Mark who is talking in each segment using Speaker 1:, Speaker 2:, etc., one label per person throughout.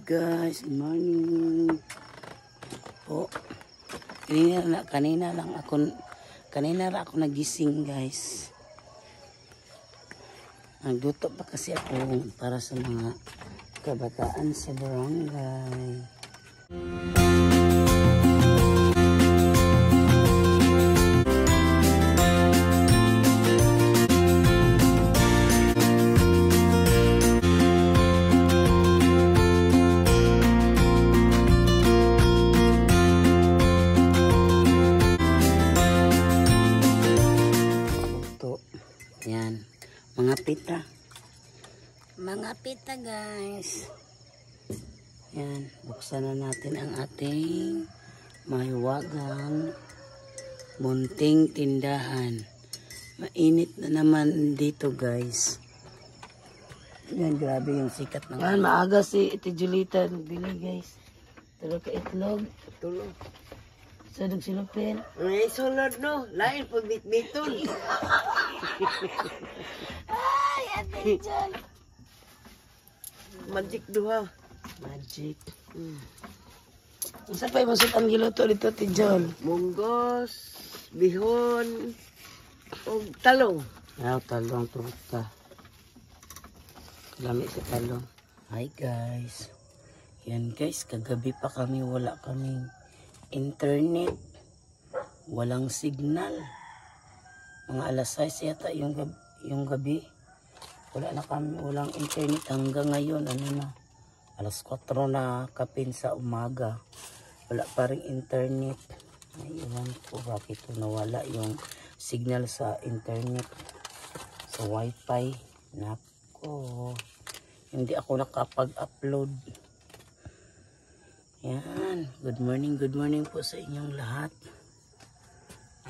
Speaker 1: Guys, good morning po. Kanina lang ako nagising, guys. Nagluto pa kasi ako para sa mga kabataan sa barangay. Yan, mga pita guys. Yan, buksan na natin ang ating mahiwagang munting tindahan. Mainit na naman dito guys. Yan, grabe yung sikat ng yan, maaga si Ate Julita nagbili guys. Tulog ka itlog. Tulog. Sadog silupin.
Speaker 2: Ay, sulod no. Lain po bitbiton.
Speaker 1: Ay, Ate Jol.
Speaker 2: Magic duha.
Speaker 1: Magic. Isa pa yung masuk ang giluto dito, Ate Jol.
Speaker 2: Munggos, bihon, o talong.
Speaker 1: Ayaw, talong, turuta. Lamig sa talong. Hi guys. Yan guys, kagabi pa kami, wala kaming internet, walang signal. Mga alas 6 yata yung gabi. Wala na kami, walang internet hanggang ngayon. Ano na? Alas 4 na kapin sa umaga. Wala pa ring internet. Ay, ewan ko bakit nawala yung signal sa internet, sa wifi. Nako, hindi ako nakapag-upload. Yan, good morning po sa inyong lahat.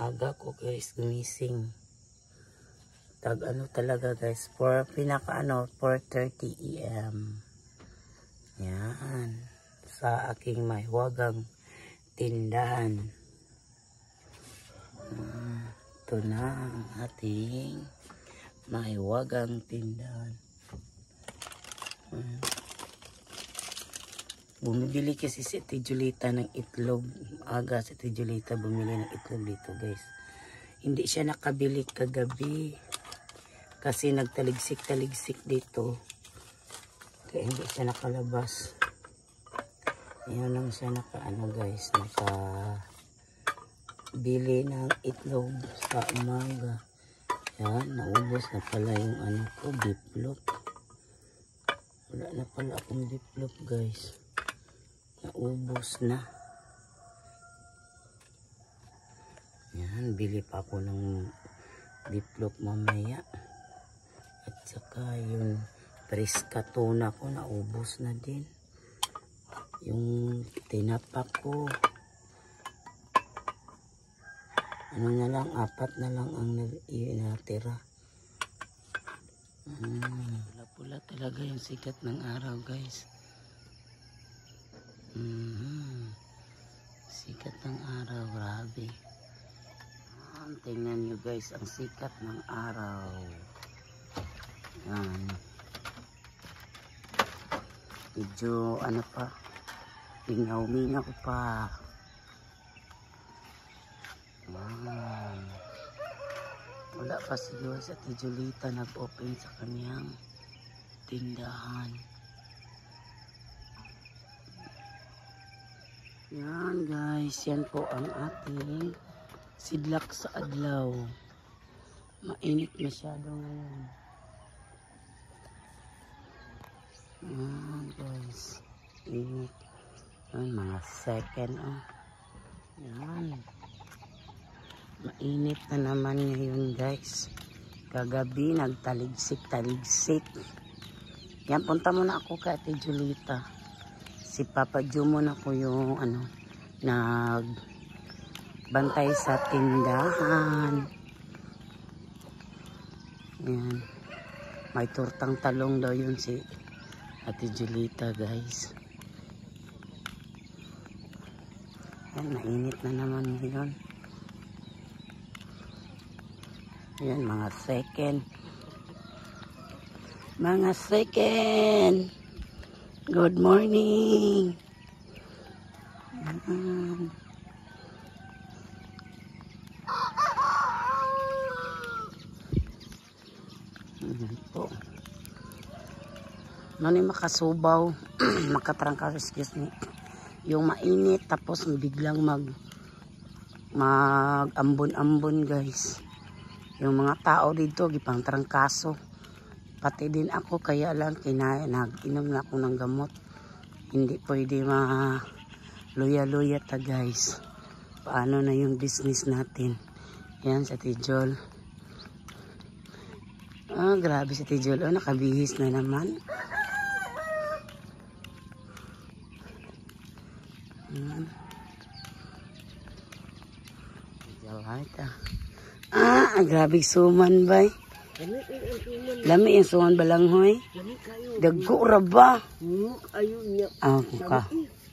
Speaker 1: Aga ko guys gumising. Tag ano talaga guys, for pinaka 4:30 AM. Yan, sa aking mahiwagang tindahan. Ito na ang ating mahiwagang tindahan. Bumibili kasi si Ate Julita ng itlog. Aga si Ate Julita bumili ng itlog dito guys. Hindi siya nakabili kagabi. Kasi nagtaligsik-taligsik dito. Kaya hindi siya nakalabas. Ayan lang siya guys. Nakabili ng itlog sa umaga. Yan, naubos na pala yung biplop. Wala na pala akong biplop guys. Naubos na. Yan, bili pa ako ng biplop mamaya. At saka yung preska tuna ko naubos na din. Yung tinapak ko, ano na lang, 4 na lang ang natira. Pula-pula talaga yung sikat ng araw guys. Sikat ng araw, grabe. Tingnan nyo guys ang sikat ng araw. Yan. Medyo pa, mingaw-mingaw pa. Wala pa siguro sa Ate Julita nag-open sa kanyang tindahan. Yan guys, yan po ang ating sidlak sa adlaw. Mainit masyado ngayon. Yan guys, init. Yan, mga second Yan. Mainit na naman ngayon guys. Kagabi nagtaligsik-taligsik. Yan, punta muna ako kay Ate Julita. Si Papa Jumon ako yung nagbantay sa tindahan. Yan. May tortang talong daw yun si Ate Julita guys. Yan, mainit na naman ngayon. Yan, mga second. Good morning. Po. Ano ni makasubaw, makatrangkas, excuse me. Yung mainit tapos biglang mag-ambon-ambon guys. Yung mga tao dito gipang trangkaso. Pati din ako kaya lang nag-inom na ako ng gamot. Hindi pwede luya-luya ta guys. Paano na yung business natin? Yan sa Tijol. Ah, grabe si Tijol. Oh, nakabihis na naman. Grabe suman bay. Lami yung suman balanghoy. Dagko ra ba?
Speaker 2: Ayun niya.
Speaker 1: Ka.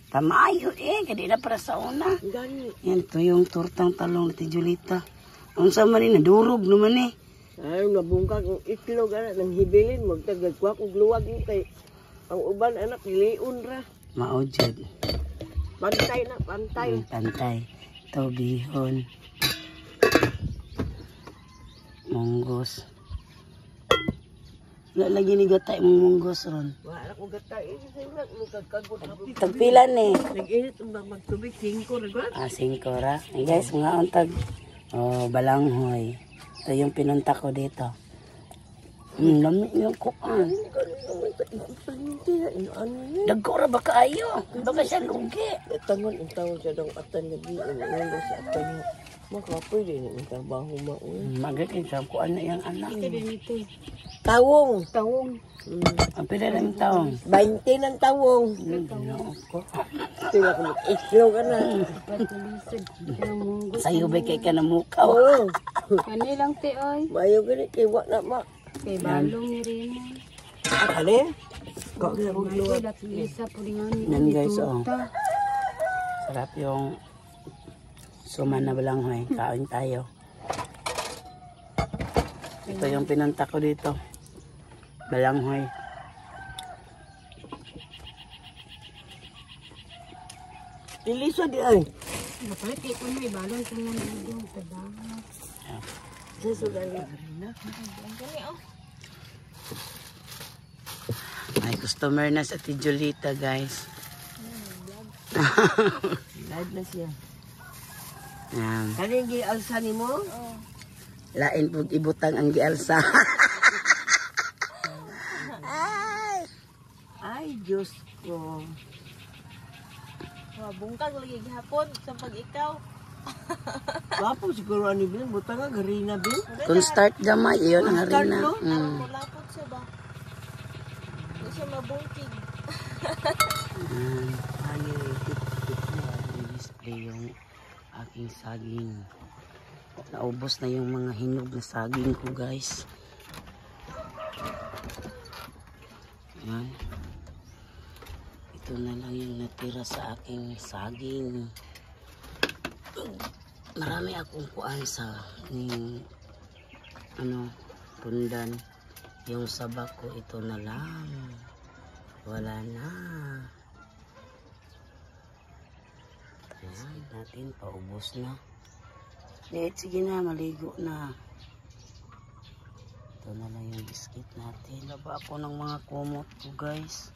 Speaker 1: Tama ayun kanina para sa una. Yan to yung tortang talong ni Julita. Ang sama rin nadurog naman eh.
Speaker 2: Ay, nabungkag ng itlog anak nang hibilin magtagagwa kog luwag ni kay ang uban anak piliun ra.
Speaker 1: Maojud.
Speaker 2: Pantay na, pantay.
Speaker 1: Pantay. To bihon. Munggos. Lagi ni gatay mong munggos ron.
Speaker 2: Wala ko gatay sa ila mukagkagod.
Speaker 1: Tagpilan eh.
Speaker 2: Nag-init ang magtubig 5 ra.
Speaker 1: 5 ra. Ay guys, mga untag. Oh, balanghoy. Ito yung pinunta ko dito. Lami yung kuan. Dagko ra ba kaayo? Baka siya lugi.
Speaker 2: Tangon ang tawon siya dong atan gabi. Ano sa atan mo. Makapoy din ang trabaho mo.
Speaker 1: Magaling sa kuan na yung anak.
Speaker 2: Tawong. Tawong.
Speaker 1: Ang pila ng taong.
Speaker 2: 20 ng tawong. Sila ko itlog ka na.
Speaker 1: Sa'yo ba kay ka namukaw?
Speaker 2: Oo.
Speaker 3: Kanilang ti oy.
Speaker 2: Mayo gani kay wa na ma.
Speaker 3: Kay balong ni Rina.
Speaker 2: Ale? Kau na mo luwag.
Speaker 3: At isa po rin
Speaker 1: Yan guys, oh. Sarap yung suman na balanghoy. Kain tayo. Ito yung pinunta ko dito. Balanghoy.
Speaker 2: Iliso di ay.
Speaker 3: Dapat ito may balong kung ano yung tabang.
Speaker 2: Sa sugali.
Speaker 1: May customer na sa Tijolita guys.
Speaker 2: Live na siya.
Speaker 1: Yan.
Speaker 2: Kaning gialsa nimo?
Speaker 1: Lain pug ibutang ang gialsa.
Speaker 2: Ay, Diyos ko.
Speaker 3: Bungkag lagi gihapon sa pag ikaw.
Speaker 2: Wapo siguro ani Bin, butang nga garina Bin.
Speaker 1: Kung start gamay, iyon ang
Speaker 2: Kung start,
Speaker 1: harina.
Speaker 2: no?
Speaker 3: Mulapot siya ba? Hindi siya mabungkig.
Speaker 2: Ani
Speaker 1: Display yung aking saging. Naubos na yung mga hinog na saging ko guys. Yan. Ito na lang yung natira sa aking saging. Marami akong kuan sa pundan. Yung sabak ko ito na lang. Wala na. Yan natin, paubos na. Sige na, maligo na. Ito na lang yung biscuit natin. Laba ako ng mga kumot ko guys.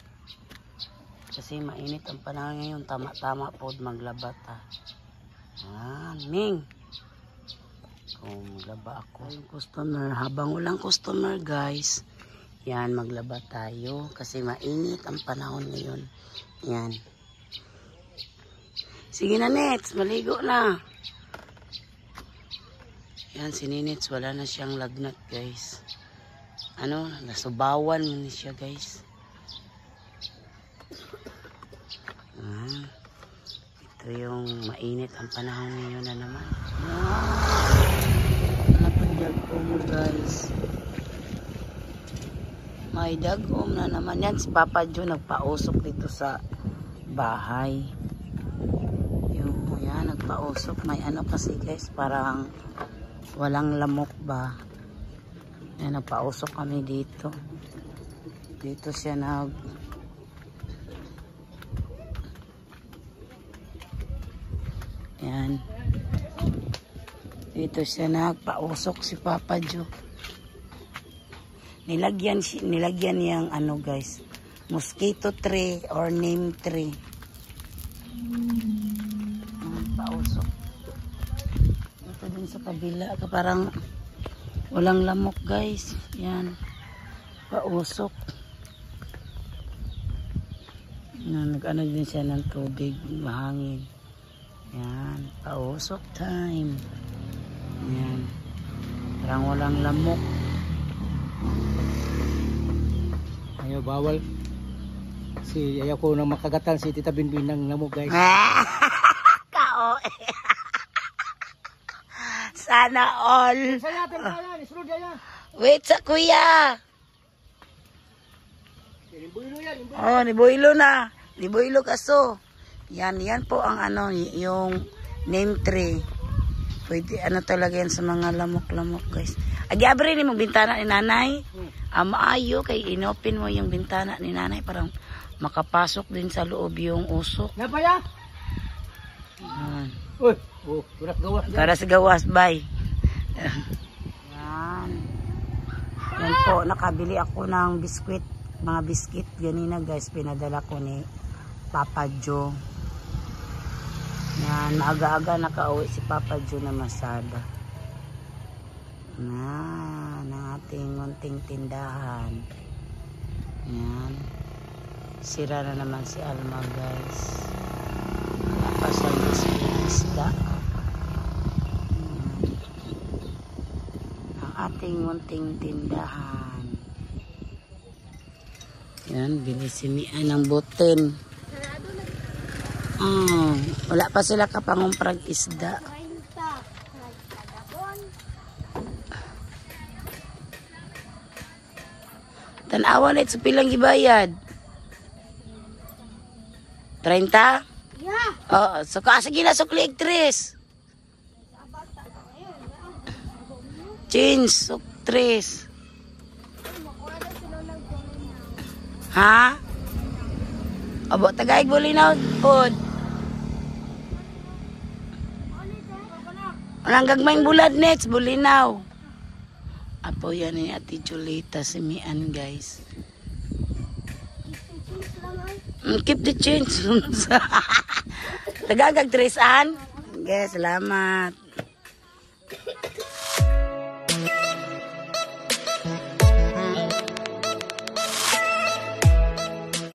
Speaker 1: Kasi mainit ang panahon ngayon. Tama-tama po maglaba ta. Ming. Kung maglaba ako. Yung customer. Habang walang customer guys. Yan, maglaba tayo. Kasi mainit ang panahon ngayon. Yan. Sige na Nets, maligo na. Yan si Ninits, wala na siyang lagnat guys. Nasubawan mo siya guys. Ito yung mainit ang panahon ngayon na naman. Napagdagom guys. May dagom na naman yan. Si Papa Jo nagpausok dito sa bahay. Yan, nagpausok. May kasi guys, parang walang lamok ba. Yan, nagpausok kami dito. Dito siya Yan. Dito siya nagpausok si Papa Joe. Nilagyan niyang ano guys, mosquito tree or neem tree. Pausok. Ito din sa kabila, parang walang lamok guys. Yan. Pausok. Nag-ano din siya ng tubig, mahangin. Yan. Pausok time. Yan. Parang walang lamok.
Speaker 4: Ayaw bawal. Ayaw ko nang makagatan si Tita Binbin ng lamok guys.
Speaker 1: Kao. Sana all. Wait sa kuya. Oh, ni Boylo na. Ni Boylo kaso. Yan po ang ano, yung name tree. Pwede ano talaga yan sa mga lamok-lamok guys. Agiabre ni mo bintana ni nanay. Maayo kay inopen mo yung bintana ni nanay parang makapasok din sa loob yung usok.
Speaker 4: Napaya? Uy, kuras gawas.
Speaker 1: Para sa gawas, bye. Yan. Yan po, nakabili ako ng biskwit. Mga biscuit ganina guys, pinadala ko ni Papa Joe. Yan, maaga-aga nakauwi si Papa Joe na Masada. Yan, ang ating munting tindahan. Yan. Sira na naman si Alma guys. Wala pa siya isda. Ang ating munting tindahan. Yan, bili si Mia ng butin. Wala pa sila kapangumprag isda. Tanawan ito pilang gibayad. 30?
Speaker 3: Yeah.
Speaker 1: Oo, so sige na sukli actress. Change, suktres. Ha? Abo, tagaig bulinaw pod. Walang gagmayng bulad next, bulinaw. Apo yan ni Ate Julita, si Mian guys. Keep the change. Tagagag tresan. Okay, salamat.